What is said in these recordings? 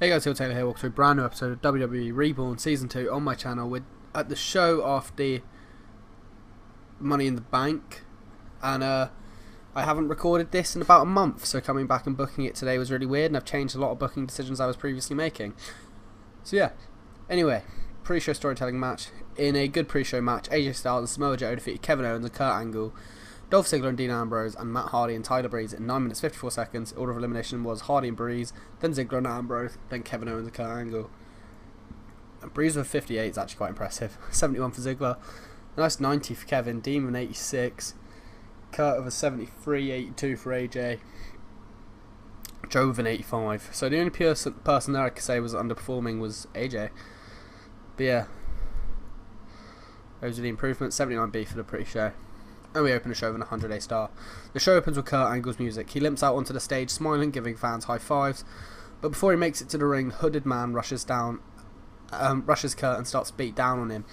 Hey guys, HeelTayler here, welcome to a brand new episode of WWE Reborn Season 2 on my channel. We're at the show after Money in the Bank, and I haven't recorded this in about a month, so coming back and booking it today was really weird, and I've changed a lot of booking decisions I was previously making. So yeah, anyway, pre-show storytelling match. In a good pre-show match, AJ Styles and Samoa Joe defeated Kevin Owens and Kurt Angle, Dolph Ziggler and Dean Ambrose, and Matt Hardy and Tyler Breeze in 9 minutes 54 seconds. Order of elimination was Hardy and Breeze, then Ziggler and Ambrose, then Kevin Owens and Kurt Angle. And Breeze with 58 is actually quite impressive. 71 for Ziggler, a nice 90 for Kevin, Dean with 86, Kurt with a 73, 82 for AJ, Joe with an 85. So the only person there I could say was underperforming was AJ. But yeah, those are the improvements. 79B for the pre-show. And we open the show with a 100A star. The show opens with Kurt Angle's music. He limps out onto the stage smiling, giving fans high fives. But before he makes it to the ring, hooded man rushes Kurt and starts to beat down on him.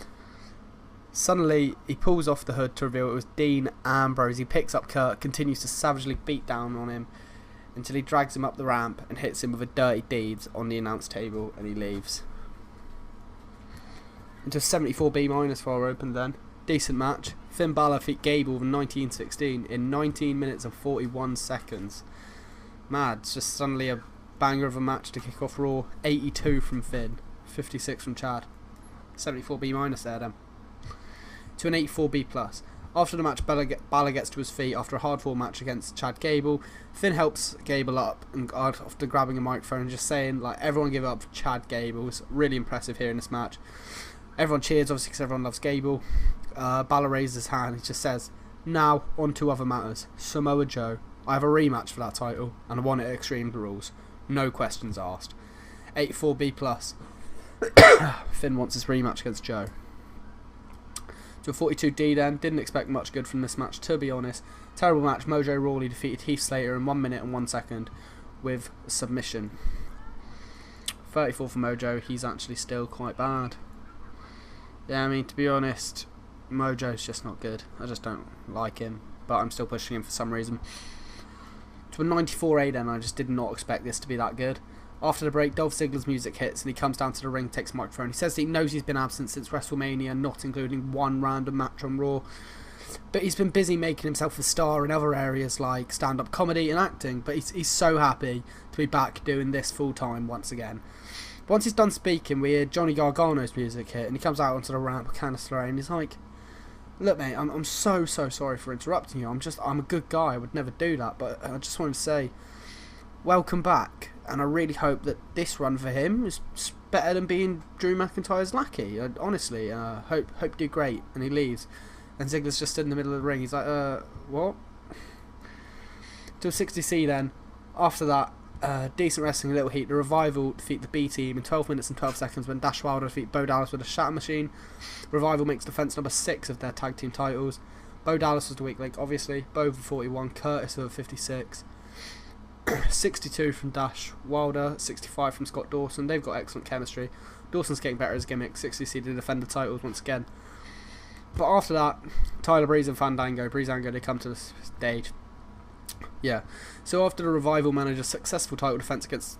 Suddenly, he pulls off the hood to reveal it was Dean Ambrose. He picks up Kurt, continues to savagely beat down on him until he drags him up the ramp and hits him with a dirty deeds on the announce table, and he leaves. Into 74B- for our open then. Decent match. Finn Balor defeat Gable with 19-16 in 19 minutes and 41 seconds. Mad. It's just suddenly a banger of a match to kick off Raw. 82 from Finn, 56 from Chad. 74B- there then. To an 84B+. After the match, Balor gets to his feet after a hard-fought match against Chad Gable. Finn helps Gable up and after grabbing a microphone and just saying, like, everyone give it up for Chad Gable. It's really impressive here in this match. Everyone cheers, obviously, because everyone loves Gable. Balor raises his hand. He just says, "Now, on to other matters. Samoa Joe. I have a rematch for that title, and I want it at Extreme Rules. No questions asked." 84B+. Finn wants his rematch against Joe. To a 42D then. Didn't expect much good from this match, to be honest. Terrible match. Mojo Rawley defeated Heath Slater in 1 minute and 1 second with submission. 34 for Mojo. He's actually still quite bad. Yeah, I mean, to be honest, Mojo's just not good. I just don't like him, but I'm still pushing him for some reason. To a 94A then, I just did not expect this to be that good. After the break, Dolph Ziggler's music hits and he comes down to the ring, takes a microphone. He says he knows he's been absent since WrestleMania, not including one random match on Raw. But he's been busy making himself a star in other areas like stand-up comedy and acting, but he's so happy to be back doing this full-time once again. Once he's done speaking, we hear Johnny Gargano's music hit, and he comes out onto the ramp with Candice LeRae, and he's like, "Look, mate, I'm so sorry for interrupting you. I'm a good guy. I would never do that, but I just wanted to say, welcome back, and I really hope that this run for him is better than being Drew McIntyre's lackey. Honestly, hope you do great." And he leaves, and Ziggler's just stood in the middle of the ring. He's like, what? To a 60C then. After that, decent wrestling, a little heat. The Revival defeat the B Team in 12 minutes and 12 seconds when Dash Wilder defeat Bo Dallas with a shatter machine. Revival makes defense number 6 of their tag team titles. Bo Dallas was the weak link, obviously. Bo for 41, Curtis with 56. 62 from Dash Wilder, 65 from Scott Dawson. They've got excellent chemistry. Dawson's getting better as a gimmick. 60C to defend the titles once again. But after that, Tyler Breeze and Fandango, they come to the stage. Yeah, so after the Revival managed a successful title defense against...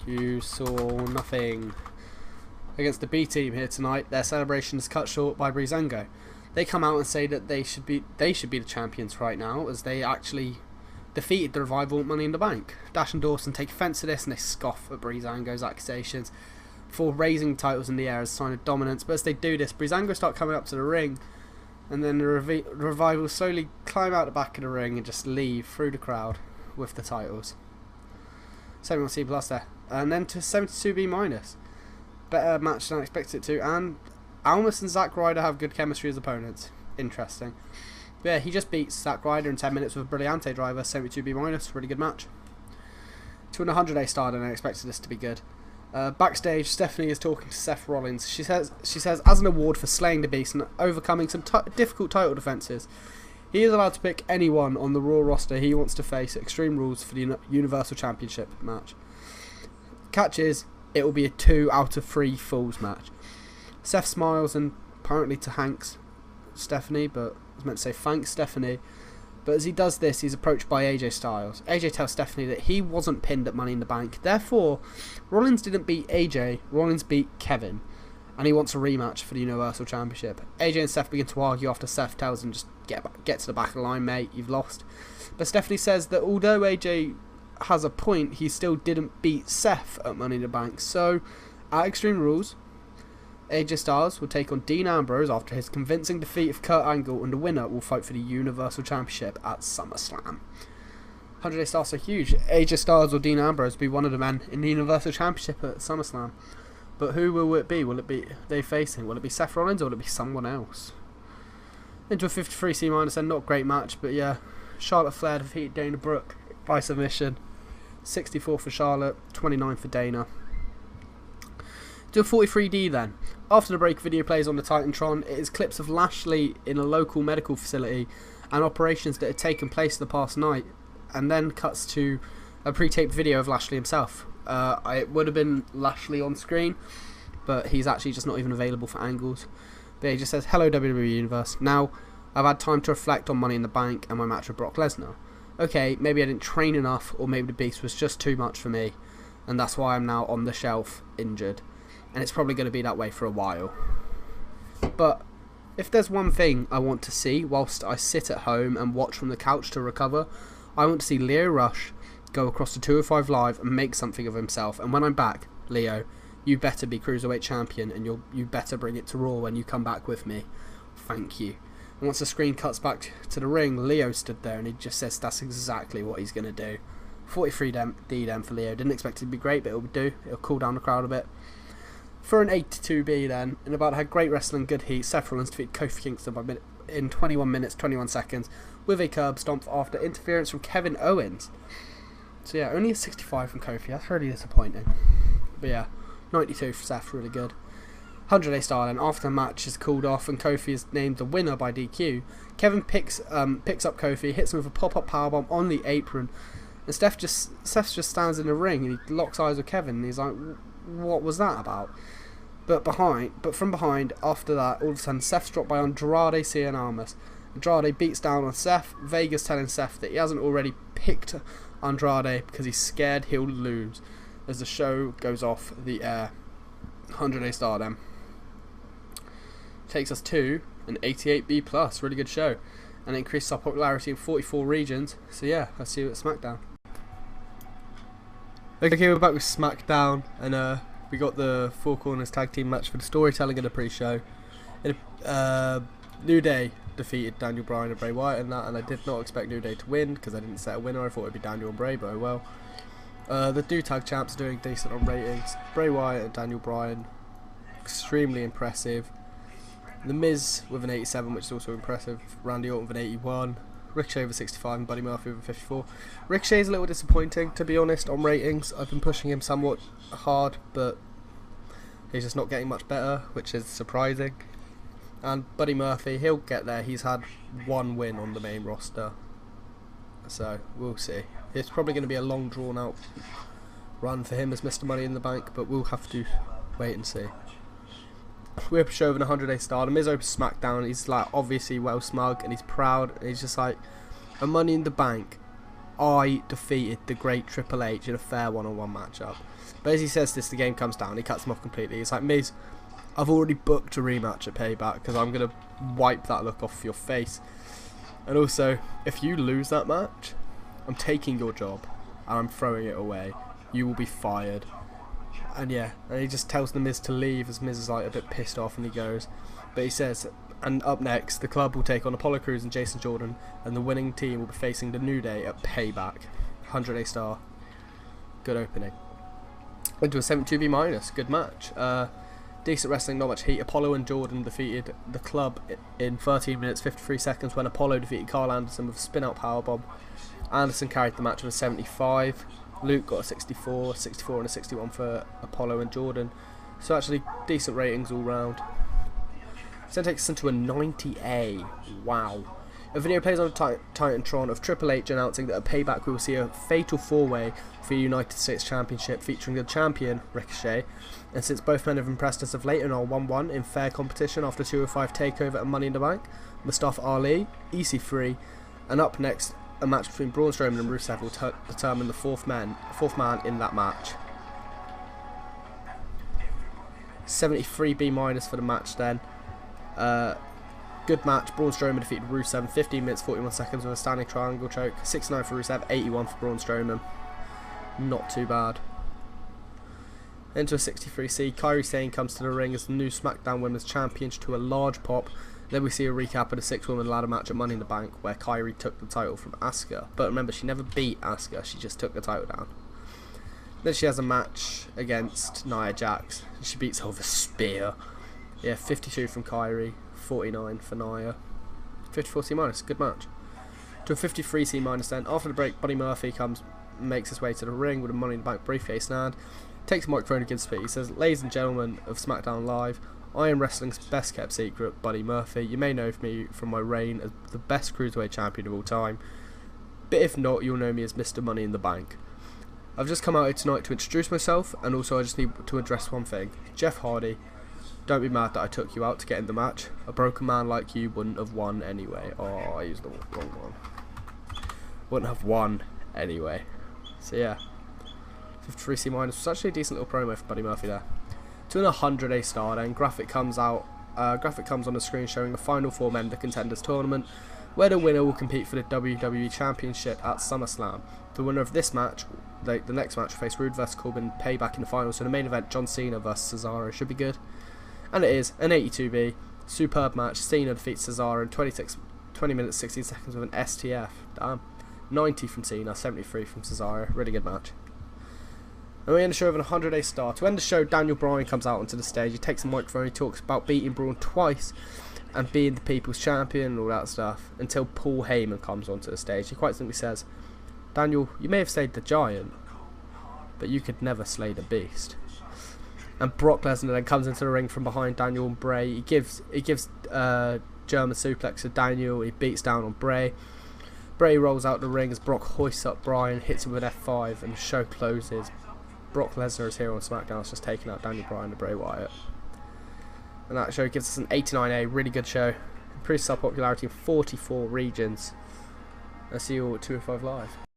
You saw nothing. Against the B Team here tonight, their celebration is cut short by Breezango. They come out and say that they should be the champions right now, as they actually defeated the Revival at Money in the Bank. Dash and Dawson take offense to this and they scoff at Breezango's accusations for raising titles in the air as a sign of dominance. But as they do this, Breezango start coming up to the ring, and then the Revival slowly climb out the back of the ring and just leave through the crowd with the titles. 71C+ there. And then to 72B-. Better match than I expected it to. And Almas and Zack Ryder have good chemistry as opponents. Interesting. But yeah, he just beats Zack Ryder in 10 minutes with a Brilliante driver. 72B-. Really good match. To an 100A star, and I expected this to be good. Backstage, Stephanie is talking to Seth Rollins. She says, as an award for slaying the beast and overcoming some difficult title defences, he is allowed to pick anyone on the Raw roster he wants to face at Extreme Rules for the Universal Championship match. Catch is, it will be a 2 out of 3 falls match. Seth smiles and apparently to Hanks Stephanie, but I was meant to say thanks Stephanie. But as he does this, he's approached by AJ Styles. AJ tells Stephanie that he wasn't pinned at Money in the Bank. Therefore, Rollins didn't beat AJ, Rollins beat Kevin. And he wants a rematch for the Universal Championship. AJ and Seth begin to argue after Seth tells him, just get to the back of the line, mate, you've lost. But Stephanie says that although AJ has a point, he still didn't beat Seth at Money in the Bank. So, at Extreme Rules, AJ Styles will take on Dean Ambrose after his convincing defeat of Kurt Angle, and the winner will fight for the Universal Championship at SummerSlam. 100-day stars are huge. AJ Styles or Dean Ambrose will be one of the men in the Universal Championship at SummerSlam. But who will it be? Will it be they facing? Will it be Seth Rollins or will it be someone else? Into a 53 C- and not a great match, but yeah. Charlotte Flair defeated Dana Brooke by submission. 64 for Charlotte, 29 for Dana. Do a 43D then. After the break, video plays on the Titantron. It is clips of Lashley in a local medical facility and operations that had taken place the past night, and then cuts to a pre-taped video of Lashley himself. It would have been Lashley on screen, but he's actually just not even available for angles. But he just says, "Hello WWE Universe. Now, I've had time to reflect on Money in the Bank and my match with Brock Lesnar. Okay, maybe I didn't train enough, or maybe the beast was just too much for me, and that's why I'm now on the shelf, injured. And it's probably going to be that way for a while. But if there's one thing I want to see whilst I sit at home and watch from the couch to recover, I want to see Lio Rush go across to 205 Live and make something of himself. And when I'm back, Leo, you better be Cruiserweight Champion, and you better bring it to Raw when you come back with me. Thank you." And once the screen cuts back to the ring, Leo stood there and he just says that's exactly what he's going to do. 43D then for Leo. Didn't expect it to be great, but it'll do. It'll cool down the crowd a bit. For an 82B then, in about had great wrestling, good heat, Seth Rollins defeated Kofi Kingston in 21 minutes, 21 seconds with a curb stomp after interference from Kevin Owens. So yeah, only a 65 from Kofi. That's really disappointing. But yeah, 92 for Seth, really good. 100-day style, and after the match is called off and Kofi is named the winner by DQ, Kevin picks up Kofi, hits him with a pop-up powerbomb on the apron, and Seth just stands in the ring and he locks eyes with Kevin and he's like, what was that about? But from behind, after that, all of a sudden Seth's dropped by Andrade Cien Almas. Andrade beats down on Seth, Vega's telling Seth that he hasn't already picked Andrade because he's scared he'll lose as the show goes off the air. 100-day stardom takes us to an 88B+, really good show, and it increases our popularity in 44 regions. So yeah, let's see you at SmackDown. Okay, we're back with SmackDown, and we got the Four Corners tag team match for the storytelling in the pre-show. New Day defeated Daniel Bryan and Bray Wyatt in that, and I did not expect New Day to win because I didn't set a winner. I thought it would be Daniel and Bray, but oh well. The new tag champs are doing decent on ratings. Bray Wyatt and Daniel Bryan, extremely impressive. The Miz with an 87, which is also impressive. Randy Orton with an 81. Ricochet with 65 and Buddy Murphy with 54. Ricochet is a little disappointing, to be honest, on ratings. I've been pushing him somewhat hard, but he's just not getting much better, which is surprising. And Buddy Murphy, he'll get there. He's had one win on the main roster, so we'll see. It's probably going to be a long drawn out run for him as Mr. Money in the Bank, but we'll have to wait and see. We're showing 100-day stardom. Miz opens SmackDown. He's like obviously well smug and he's proud. And he's just like, a Money in the Bank, I defeated the great Triple H in a fair one-on-one matchup. But as he says this, the game comes down. He cuts him off completely. He's like, Miz, I've already booked a rematch at Payback because I'm going to wipe that look off your face. And also, if you lose that match, I'm taking your job and I'm throwing it away. You will be fired. And yeah, and he just tells the Miz to leave as Miz is like a bit pissed off and he goes. But he says, and up next, the club will take on Apollo Crews and Jason Jordan, and the winning team will be facing the New Day at Payback. 100-day star. Good opening. Into a 72B-, good match. Decent wrestling, not much heat. Apollo and Jordan defeated the club in 13 minutes 53 seconds when Apollo defeated Carl Anderson with a spin-out powerbomb. Anderson carried the match with a 75. Luke got a 64, 64 and a 61 for Apollo and Jordan. So actually decent ratings all round. This then takes us into a 90A. Wow. A video plays on Titantron of Triple H announcing that at Payback we will see a fatal four-way for the United States Championship featuring the champion, Ricochet. And since both men have impressed us of late and are 1-1 in fair competition after 205 takeover and Money in the Bank, Mustafa Ali, EC3, And up next, a match between Braun Strowman and Rusev will determine the fourth man in that match. 73 B- for the match then. Good match. Braun Strowman defeated Rusev in 15 minutes 41 seconds with a standing triangle choke. 69 for Rusev, 81 for Braun Strowman. Not too bad. Into a 63C, Kairi Sane comes to the ring as the new SmackDown Women's Champion to a large pop. Then we see a recap of the 6-woman ladder match at Money in the Bank where Kairi took the title from Asuka. But remember, she never beat Asuka, she just took the title down. Then she has a match against Nia Jax. She beats her with a spear. Yeah, 52 from Kairi, 49 for Nia. 54C-, good match. To a 53C- then. After the break, Buddy Murphy makes his way to the ring with a Money in the Bank briefcase stand. Takes a microphone and gives speech. He says, "Ladies and gentlemen of SmackDown Live, I am wrestling's best kept secret, Buddy Murphy. You may know me from my reign as the best cruiserweight champion of all time. But if not, you'll know me as Mr. Money in the Bank. I've just come out here tonight to introduce myself, and also I just need to address one thing. Jeff Hardy, don't be mad that I took you out to get in the match. A broken man like you wouldn't have won anyway." Oh, I used the wrong one. Wouldn't have won anyway. So yeah. 53C- was actually a decent little promo for Buddy Murphy there. To an 100A star then, graphic comes on the screen showing the final 4 men of the Contenders Tournament, where the winner will compete for the WWE Championship at SummerSlam. The winner of this match, the next match, will face Rude vs Corbin Payback in the finals, so the main event, John Cena vs Cesaro, should be good. And it is, an 82B, superb match. Cena defeats Cesaro in 20 minutes 16 seconds with an STF. Damn. 90 from Cena, 73 from Cesaro, really good match. And we end the show with an 100A star. To end the show, Daniel Bryan comes out onto the stage. He takes a microphone. He talks about beating Braun twice and being the people's champion and all that stuff until Paul Heyman comes onto the stage. He quite simply says, "Daniel, you may have slayed the giant, but you could never slay the beast." And Brock Lesnar then comes into the ring from behind Daniel and Bray. He gives German suplex to Daniel. He beats down on Bray. Bray rolls out the ring as Brock hoists up Bryan, hits him with F5, and the show closes. Brock Lesnar is here on SmackDown. It's just taking out Daniel Bryan and Bray Wyatt. And that show gives us an 89A, really good show. Increases our popularity in 44 regions. I'll see you all at 205 Live.